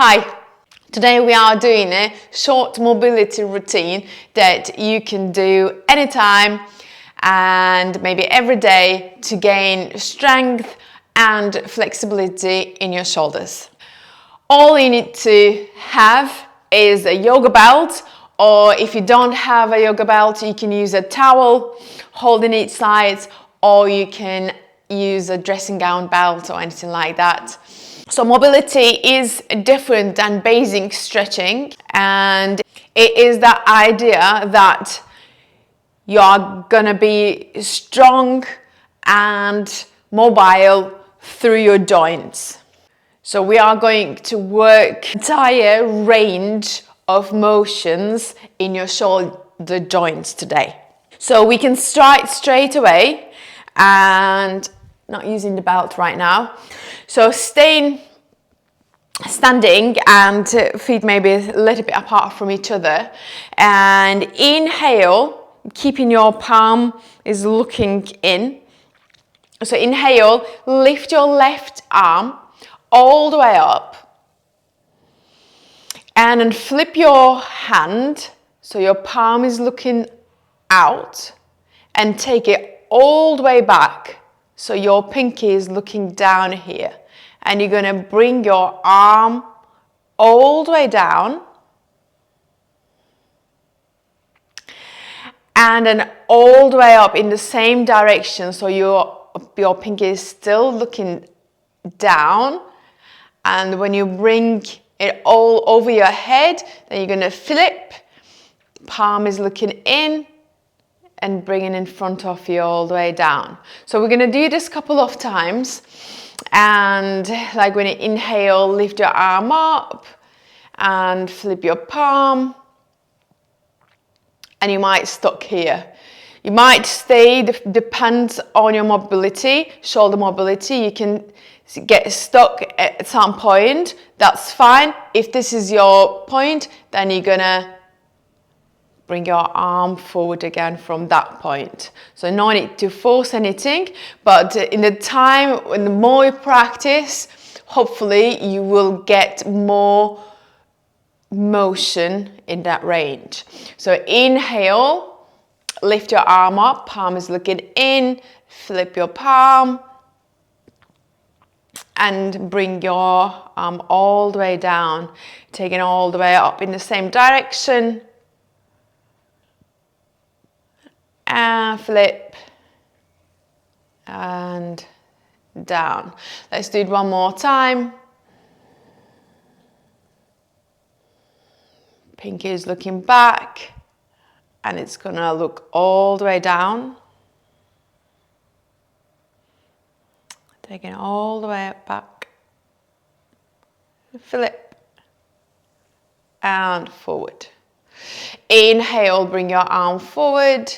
Hi, today we are doing a short mobility routine that you can do anytime and maybe every day to gain strength and flexibility in your shoulders. All you need to have is a yoga belt, or if you don't have a yoga belt, you can use a towel holding each side, or you can use a dressing gown belt or anything like that. So mobility is different than basic stretching, and it is that idea that you're gonna be strong and mobile through your joints. So we are going to work entire range of motions in your shoulder joints today. So we can start straight away, and not using the belt right now. So standing and feet maybe a little bit apart from each other, and inhale, keeping your palm is looking in. So inhale, lift your left arm all the way up, and then flip your hand so your palm is looking out, and take it all the way back so your pinky is looking down here, and you're going to bring your arm all the way down and then all the way up in the same direction, so your pinky is still looking down. And when you bring it all over your head, then you're going to flip, palm is looking in, and bring it in front of you all the way down. So we're going to do this a couple of times, and like when you inhale, lift your arm up and flip your palm, and you might stop here. You might stay, depends on your mobility, shoulder mobility. You can get stuck at some point, that's fine. If this is your point, then you're gonna bring your arm forward again from that point. So no need to force anything, but in the time, when the more you practice, hopefully you will get more motion in that range. So inhale, lift your arm up, palm is looking in, flip your palm, and bring your arm all the way down, taking all the way up in the same direction. And flip and down. Let's do it one more time. Pinky is looking back, and it's gonna look all the way down. Taking all the way back. Flip and forward. Inhale, bring your arm forward.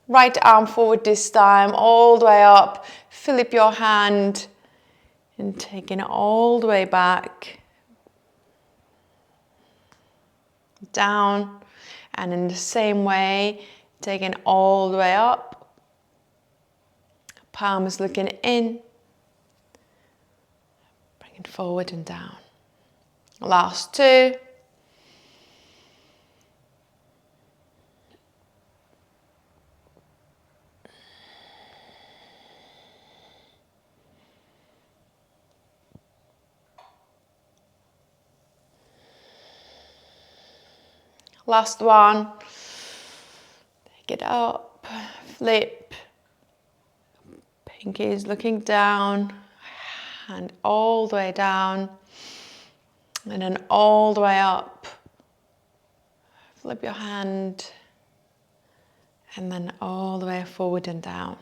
Right arm forward this time, all the way up. Flip your hand and taking it all the way back. Down, and in the same way, taking all the way up. Palm is looking in. Bring it forward and down. Last two. Last one. Take it up, flip. Pinky is looking down, hand all the way down, and then all the way up. Flip your hand, and then all the way forward and down.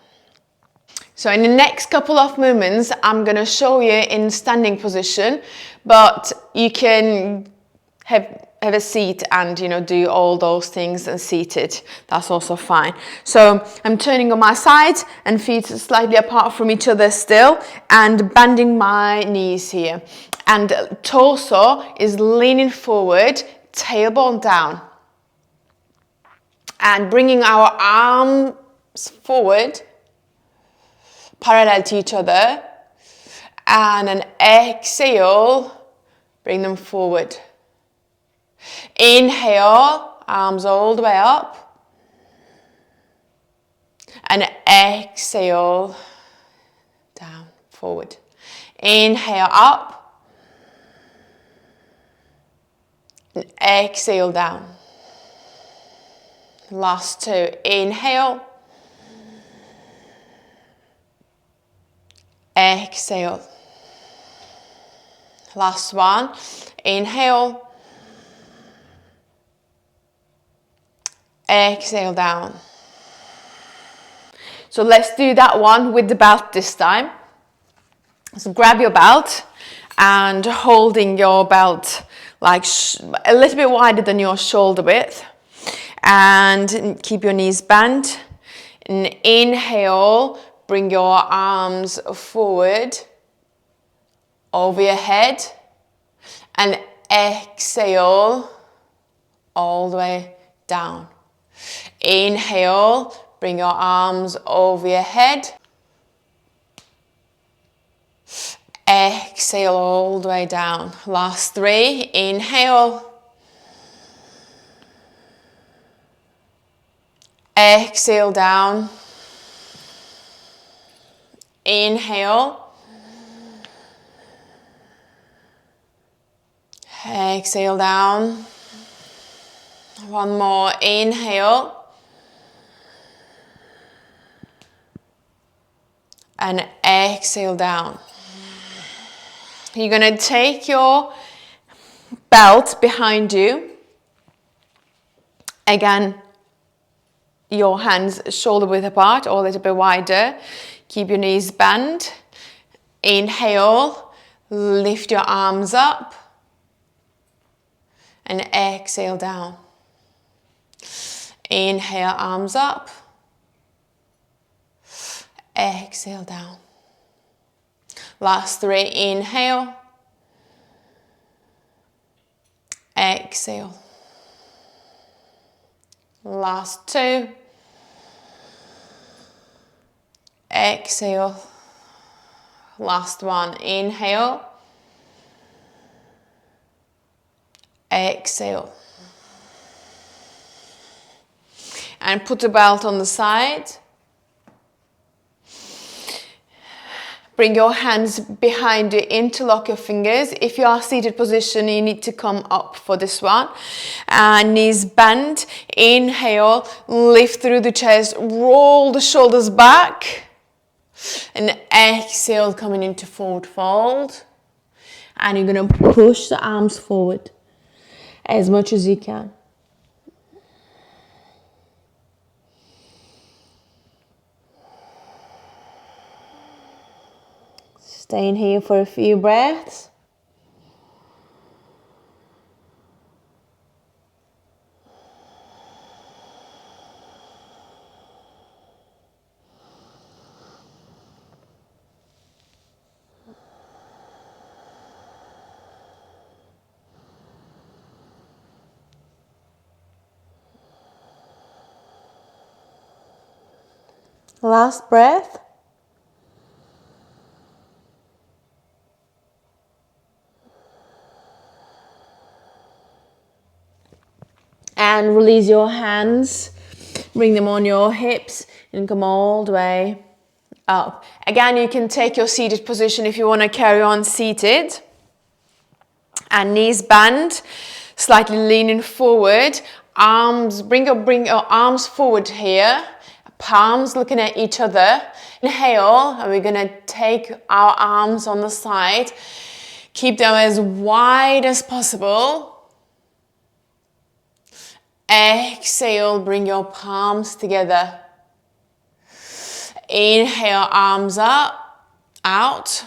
So in the next couple of movements, I'm going to show you in standing position, but you can have a seat and do all those things and seated. That's also fine. So I'm turning on my side and feet slightly apart from each other still, and bending my knees here. And torso is leaning forward, tailbone down. And bringing our arms forward, parallel to each other. And an exhale, Bring them forward. Inhale, arms all the way up. And exhale, down, forward. Inhale, up. And exhale, down. Last two. Inhale. Exhale. Last one. Inhale. Exhale, down. So let's do that one with the belt this time. So grab your belt and holding your belt like a little bit wider than your shoulder width, and keep your knees bent. And inhale, bring your arms forward over your head, and exhale all the way down. Inhale, bring your arms over your head. Exhale all the way down. Last three. Inhale. Exhale down. Inhale. Exhale down. One more. Inhale. And exhale down. You're going to take your belt behind you. Again, your hands shoulder width apart or a little bit wider. Keep your knees bent. Inhale, lift your arms up. And exhale down. Inhale, arms up. Exhale down. Last three. Inhale. Exhale. Last two. Exhale. Last one. Inhale. Exhale. And put the belt on the side. Bring your hands behind you, interlock your fingers. If you are seated position, you need to come up for this one. Knees bent. Inhale, lift through the chest, roll the shoulders back. And exhale, coming into forward fold. And you're going to push the arms forward as much as you can. Staying here for a few breaths. Last breath. And release your hands, bring them on your hips and come all the way up. Again, you can take your seated position if you want to carry on seated. And knees bent, slightly leaning forward. Arms, bring your arms forward here. Palms looking at each other. Inhale, and we're going to take our arms on the side. Keep them as wide as possible. Exhale, bring your palms together. Inhale, arms up, out.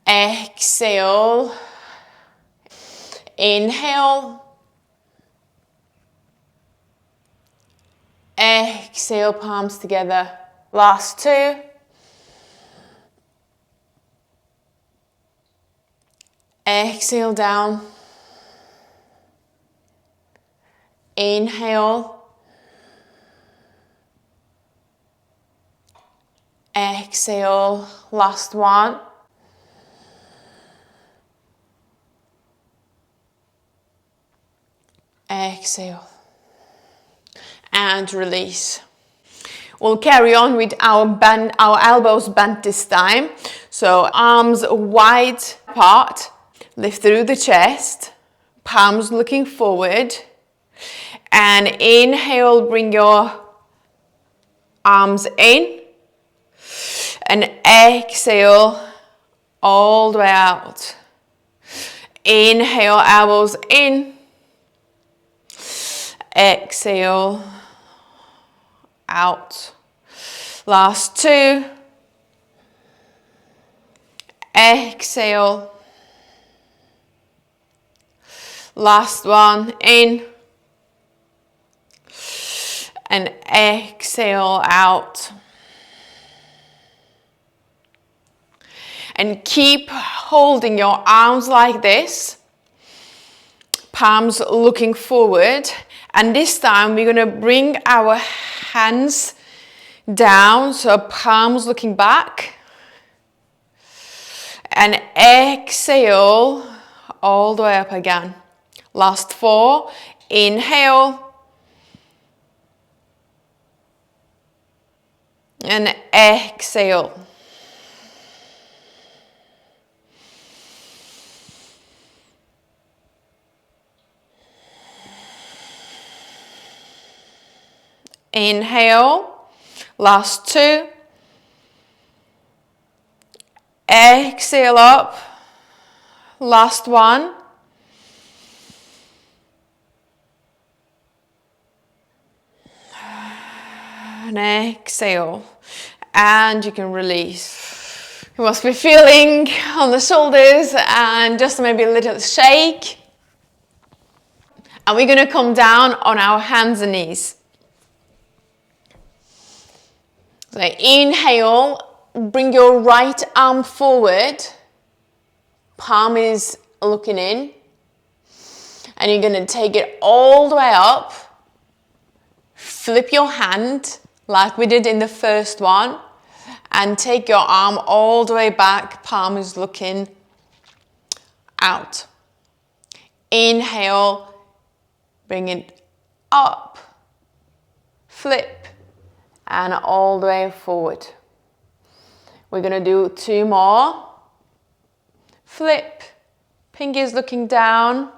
Exhale. Inhale. Exhale, palms together. Last two. Exhale down. Inhale. Exhale. Last one. exhale, and release. We'll carry on with our elbows bent this time. So arms wide apart, lift through the chest, palms looking forward. And inhale, bring your arms in. And exhale, all the way out. Inhale, elbows in. Exhale, out. Last two. Exhale. Last one, in. And exhale, out. And keep holding your arms like this. Palms looking forward. And this time we're going to bring our hands down, so palms looking back. And exhale all the way up again. Last four. Inhale. And exhale. Inhale, last two. Exhale up, last one. And exhale, and you can release. You must be feeling on the shoulders and just maybe a little shake. And we're going to come down on our hands and knees. So inhale, bring your right arm forward, palm is looking in, and you're going to take it all the way up, flip your hand like we did in the first one, and take your arm all the way back, palm is looking out. Inhale, bring it up, flip, and all the way forward. We're going to do two more. Flip, pinky is looking down.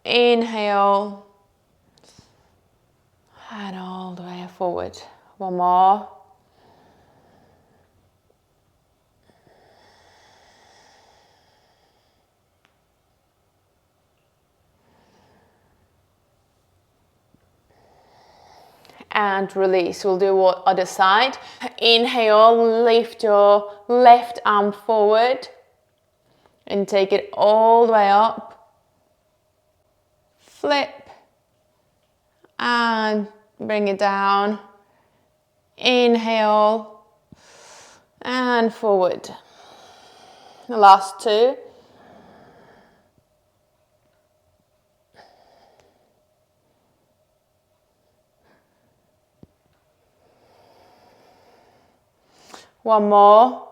Inhale, and all the way forward. One more. And release. We'll do other side. Inhale, lift your left arm forward and take it all the way up. Flip and bring it down. Inhale and forward. The last two. One more.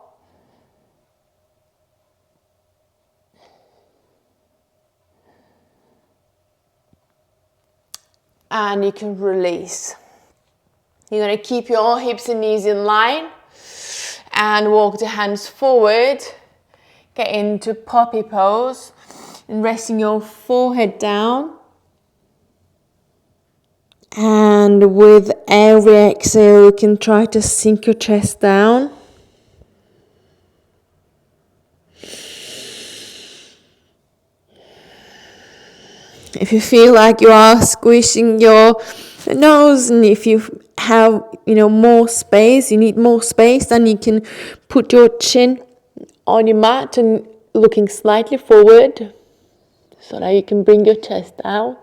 And you can release. You're going to keep your hips and knees in line and walk the hands forward. Get into puppy pose and resting your forehead down. And with every exhale, you can try to sink your chest down. If you feel like you are squishing your nose, and if you have, more space, you need more space, then you can put your chin on your mat and looking slightly forward so that you can bring your chest down.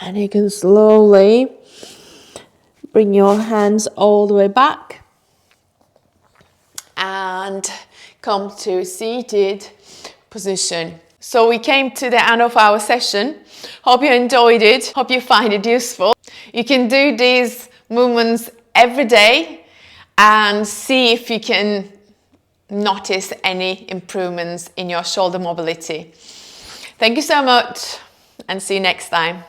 And you can slowly bring your hands all the way back and come to seated position. So we came to the end of our session. Hope you enjoyed it. Hope you find it useful. You can do these movements every day and see if you can notice any improvements in your shoulder mobility. Thank you so much and see you next time.